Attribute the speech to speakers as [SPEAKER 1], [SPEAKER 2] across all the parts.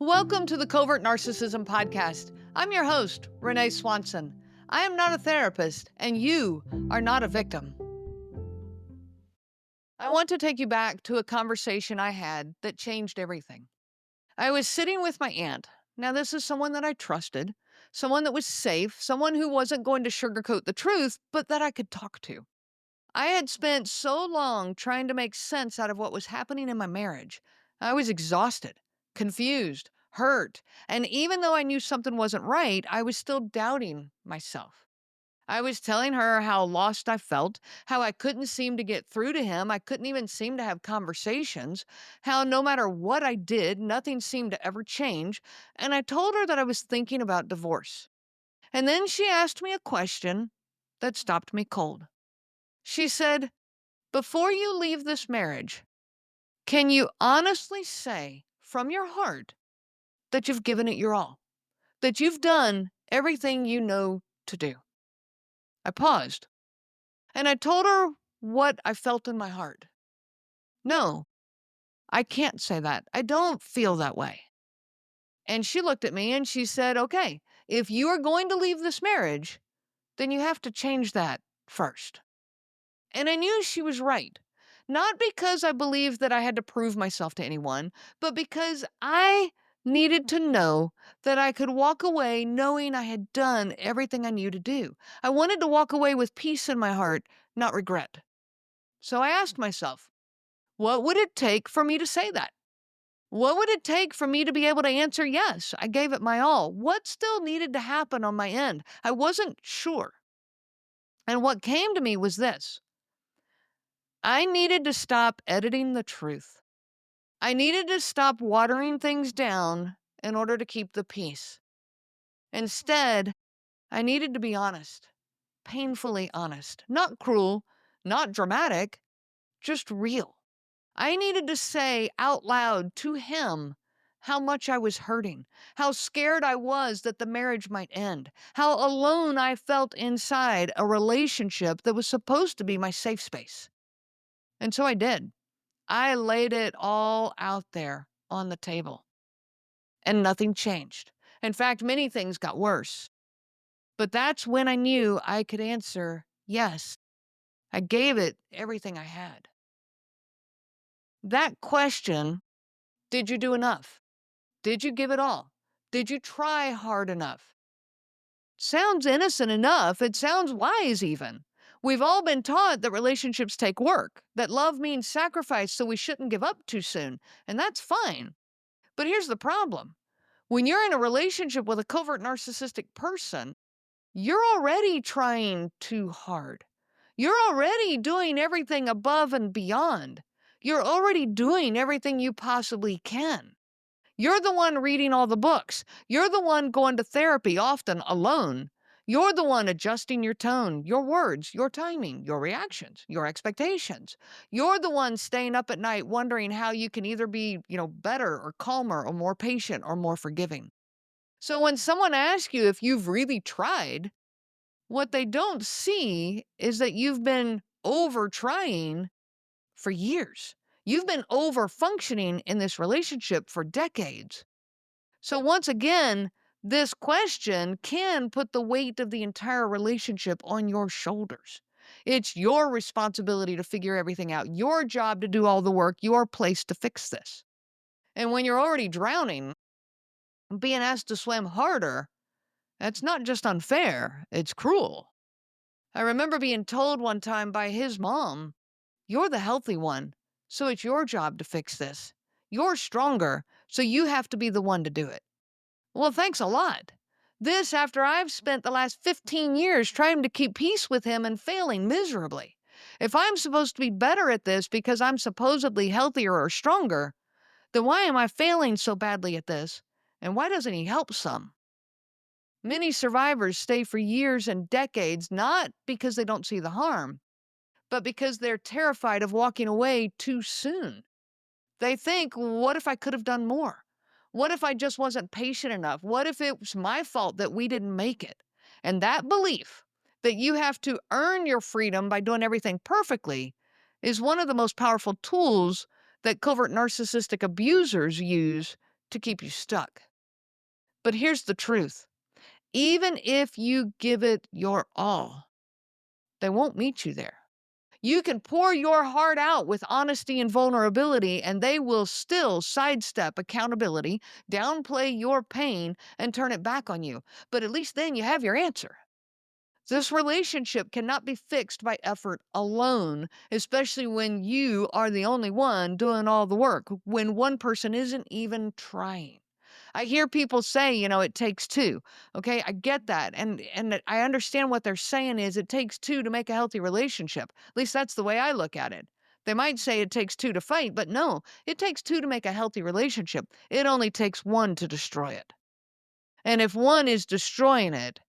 [SPEAKER 1] Welcome to the Covert Narcissism Podcast. I'm your host, Renee Swanson. I am not a therapist, and you are not a victim. I want to take you back to a conversation I had that changed everything. I was sitting with my aunt. Now, this is someone that I trusted, someone that was safe, someone who wasn't going to sugarcoat the truth, but that I could talk to. I had spent so long trying to make sense out of what was happening in my marriage. I was exhausted, confused, hurt, and even though I knew something wasn't right, I was still doubting myself. I was telling her how lost I felt, how I couldn't seem to get through to him, I couldn't even seem to have conversations, how no matter what I did, nothing seemed to ever change, and I told her that I was thinking about divorce. And then she asked me a question that stopped me cold. She said, before you leave this marriage, can you honestly say from your heart that you've given it your all, that you've done everything you know to do? I paused and I told her what I felt in my heart. No, I can't say that. I don't feel that way. And she looked at me and she said, okay, if you are going to leave this marriage, then you have to change that first. And I knew she was right. Not because I believed that I had to prove myself to anyone, but because I needed to know that I could walk away knowing I had done everything I knew to do. I wanted to walk away with peace in my heart, not regret. So I asked myself, what would it take for me to say that? What would it take for me to be able to answer yes? I gave it my all. What still needed to happen on my end? I wasn't sure. And what came to me was this. I needed to stop editing the truth. I needed to stop watering things down in order to keep the peace. Instead, I needed to be honest, painfully honest, not cruel, not dramatic, just real. I needed to say out loud to him how much I was hurting, how scared I was that the marriage might end, how alone I felt inside a relationship that was supposed to be my safe space. And so I did. I laid it all out there on the table, and nothing changed. In fact, many things got worse. But that's when I knew I could answer yes. I gave it everything I had. That question, did you do enough? Did you give it all? Did you try hard enough? Sounds innocent enough. It sounds wise, even. We've all been taught that relationships take work, that love means sacrifice, so we shouldn't give up too soon. And that's fine. But here's the problem. When you're in a relationship with a covert narcissistic person, you're already trying too hard. You're already doing everything above and beyond. You're already doing everything you possibly can. You're the one reading all the books. You're the one going to therapy, often alone. You're the one adjusting your tone, your words, your timing, your reactions, your expectations. You're the one staying up at night wondering how you can either be, better or calmer or more patient or more forgiving. So when someone asks you if you've really tried, what they don't see is that you've been over trying for years. You've been over functioning in this relationship for decades. So once again, this question can put the weight of the entire relationship on your shoulders. It's your responsibility to figure everything out, your job to do all the work, your place to fix this. And when you're already drowning, being asked to swim harder, that's not just unfair, it's cruel. I remember being told one time by his mom, you're the healthy one, so it's your job to fix this. You're stronger, so you have to be the one to do it. Well, thanks a lot. This after I've spent the last 15 years trying to keep peace with him and failing miserably. If I'm supposed to be better at this because I'm supposedly healthier or stronger, then why am I failing so badly at this? And why doesn't he help some? Many survivors stay for years and decades not because they don't see the harm, but because they're terrified of walking away too soon. They think, what if I could have done more? What if I just wasn't patient enough? What if it was my fault that we didn't make it? And that belief that you have to earn your freedom by doing everything perfectly is one of the most powerful tools that covert narcissistic abusers use to keep you stuck. But here's the truth. Even if you give it your all, they won't meet you there. You can pour your heart out with honesty and vulnerability, and they will still sidestep accountability, downplay your pain, and turn it back on you. But at least then you have your answer. This relationship cannot be fixed by effort alone, especially when you are the only one doing all the work, when one person isn't even trying. I hear people say, it takes two. Okay, I get that. And I understand what they're saying is it takes two to make a healthy relationship. At least that's the way I look at it. They might say it takes two to fight, but no, it takes two to make a healthy relationship. It only takes one to destroy it. And if one is destroying it,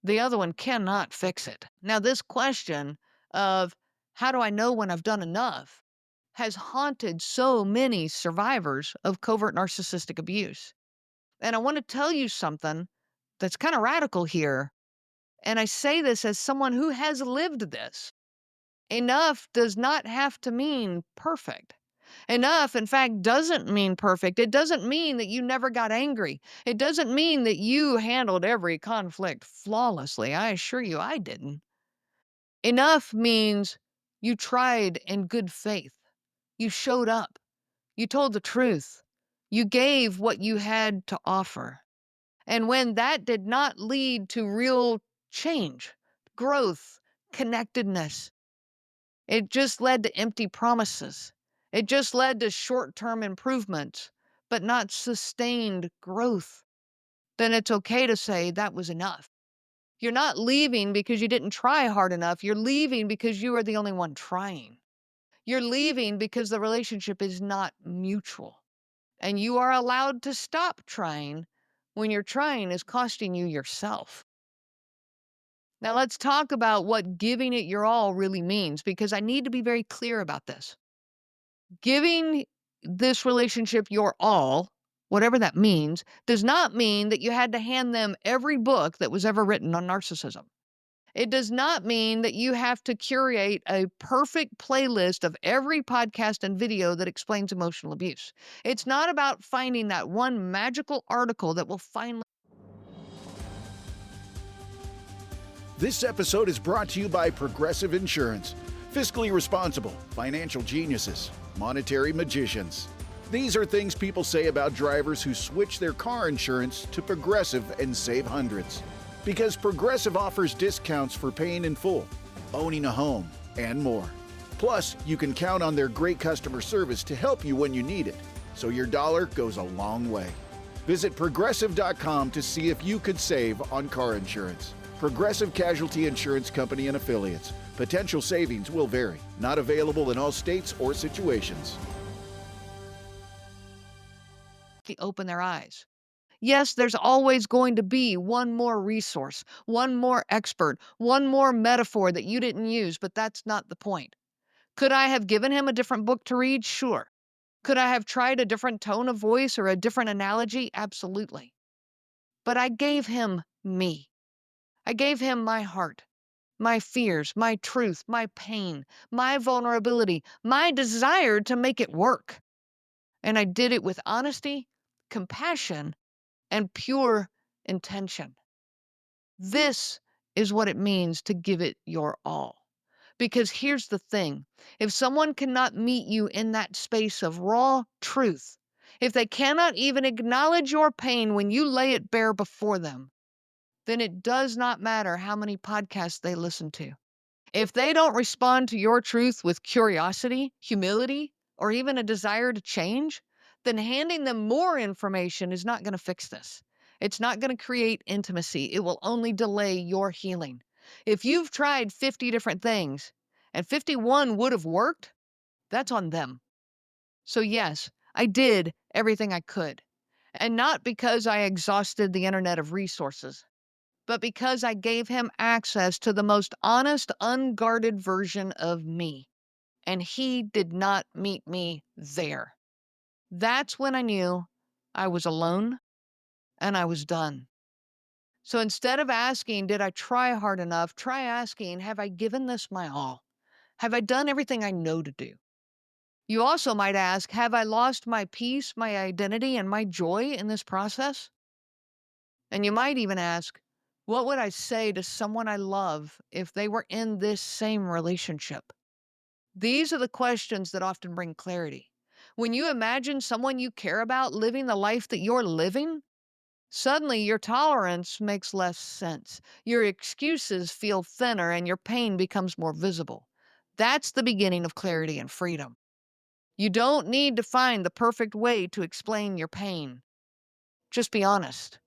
[SPEAKER 1] the other one cannot fix it. Now, this question of how do I know when I've done enough has haunted so many survivors of covert narcissistic abuse. And I want to tell you something that's kind of radical here. And I say this as someone who has lived this. Enough does not have to mean perfect. Enough, in fact, doesn't mean perfect. It doesn't mean that you never got angry. It doesn't mean that you handled every conflict flawlessly. I assure you I didn't. Enough means you tried in good faith. You showed up. You told the truth. You gave what you had to offer. And when that did not lead to real change, growth, connectedness, it just led to empty promises. It just led to short-term improvements, but not sustained growth. Then it's okay to say that was enough. You're not leaving because you didn't try hard enough. You're leaving because you are the only one trying. You're leaving because the relationship is not mutual. And you are allowed to stop trying when your trying is costing you yourself. Now let's talk about what giving it your all really means, because I need to be very clear about this. Giving this relationship your all, whatever that means, does not mean that you had to hand them every book that was ever written on narcissism. It does not mean that you have to curate a perfect playlist of every podcast and video that explains emotional abuse. It's not about finding that one magical article that will finally.
[SPEAKER 2] This episode is brought to you by Progressive Insurance. Fiscally responsible, financial geniuses, monetary magicians. These are things people say about drivers who switch their car insurance to Progressive and save hundreds. Because Progressive offers discounts for paying in full, owning a home, and more. Plus, you can count on their great customer service to help you when you need it, so your dollar goes a long way. Visit Progressive.com to see if you could save on car insurance. Progressive Casualty Insurance Company and Affiliates. Potential savings will vary. Not available in all states or situations.
[SPEAKER 1] Open their eyes. Yes, there's always going to be one more resource, one more expert, one more metaphor that you didn't use, but that's not the point. Could I have given him a different book to read? Sure. Could I have tried a different tone of voice or a different analogy? Absolutely. But I gave him me. I gave him my heart, my fears, my truth, my pain, my vulnerability, my desire to make it work. And I did it with honesty, compassion, and pure intention. This is what it means to give it your all. Because here's the thing. If someone cannot meet you in that space of raw truth, if they cannot even acknowledge your pain when you lay it bare before them, then it does not matter how many podcasts they listen to. If they don't respond to your truth with curiosity, humility, or even a desire to change, then handing them more information is not going to fix this. It's not going to create intimacy. It will only delay your healing. If you've tried 50 different things and 51 would have worked, that's on them. So yes, I did everything I could. And not because I exhausted the internet of resources, but because I gave him access to the most honest, unguarded version of me. And he did not meet me there. That's when I knew I was alone and I was done. So instead of asking, did I try hard enough? Try asking, have I given this my all? Have I done everything I know to do? You also might ask, have I lost my peace, my identity, and my joy in this process? And you might even ask, what would I say to someone I love if they were in this same relationship? These are the questions that often bring clarity. When you imagine someone you care about living the life that you're living, suddenly your tolerance makes less sense. Your excuses feel thinner and your pain becomes more visible. That's the beginning of clarity and freedom. You don't need to find the perfect way to explain your pain. Just be honest.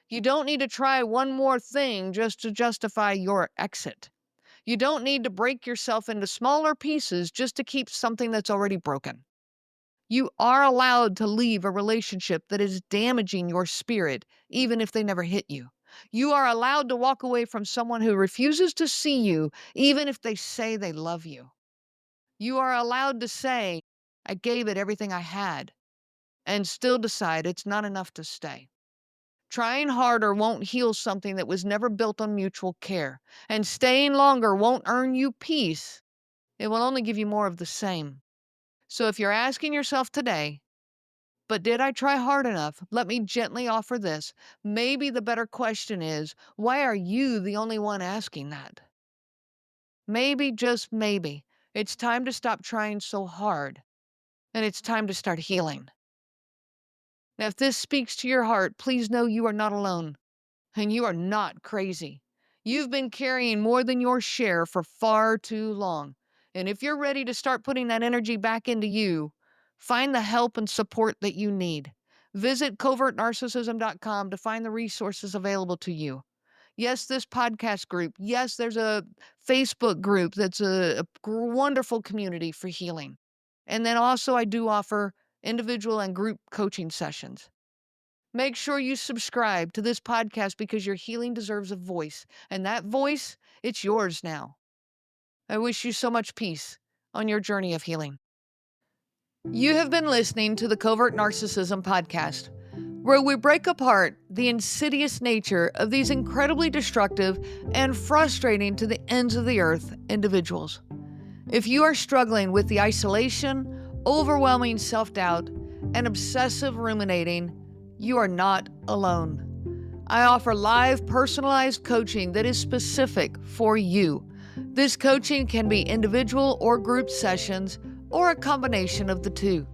[SPEAKER 1] You don't need to try one more thing just to justify your exit. You don't need to break yourself into smaller pieces just to keep something that's already broken. You are allowed to leave a relationship that is damaging your spirit, even if they never hit you. You are allowed to walk away from someone who refuses to see you, even if they say they love you. You are allowed to say, I gave it everything I had, and still decide it's not enough to stay. Trying harder won't heal something that was never built on mutual care, and staying longer won't earn you peace. It will only give you more of the same. So if you're asking yourself today, but did I try hard enough? Let me gently offer this. Maybe the better question is, why are you the only one asking that? Maybe, just maybe, it's time to stop trying so hard, and it's time to start healing. Now, if this speaks to your heart, please know you are not alone. And you are not crazy. You've been carrying more than your share for far too long. And if you're ready to start putting that energy back into you, find the help and support that you need. Visit covertnarcissism.com to find the resources available to you. Yes, this podcast group. Yes, there's a Facebook group that's a wonderful community for healing. And then also, I do offer individual and group coaching sessions. Make sure you subscribe to this podcast because your healing deserves a voice. And that voice, it's yours now. I wish you so much peace on your journey of healing. You have been listening to the Covert Narcissism Podcast, where we break apart the insidious nature of these incredibly destructive and frustrating to the ends of the earth individuals. If you are struggling with the isolation, overwhelming self doubt, and obsessive ruminating, you are not alone. I offer live, personalized coaching that is specific for you. This coaching can be individual or group sessions, or a combination of the two.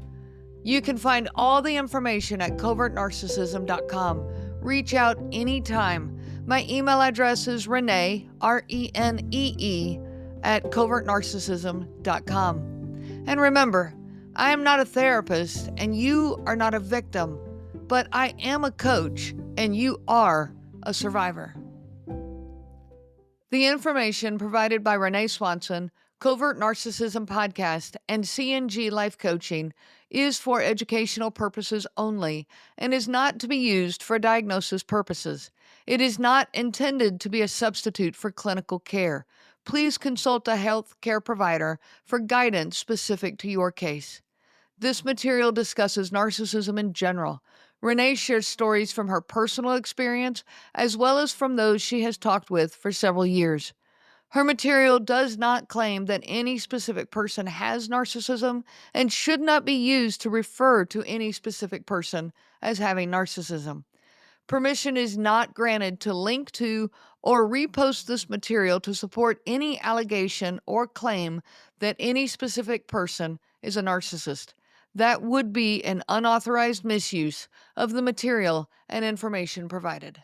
[SPEAKER 1] You can find all the information at covertnarcissism.com. Reach out anytime. My email address is Renee, Renee, at covertnarcissism.com. And remember, I am not a therapist and you are not a victim, but I am a coach and you are a survivor. The information provided by Renee Swanson, Covert Narcissism Podcast, and CNG Life Coaching is for educational purposes only and is not to be used for diagnosis purposes. It is not intended to be a substitute for clinical care. Please consult a health care provider for guidance specific to your case. This material discusses narcissism in general. Renee shares stories from her personal experience as well as from those she has talked with for several years. Her material does not claim that any specific person has narcissism and should not be used to refer to any specific person as having narcissism. Permission is not granted to link to or repost this material to support any allegation or claim that any specific person is a narcissist. That would be an unauthorized misuse of the material and information provided.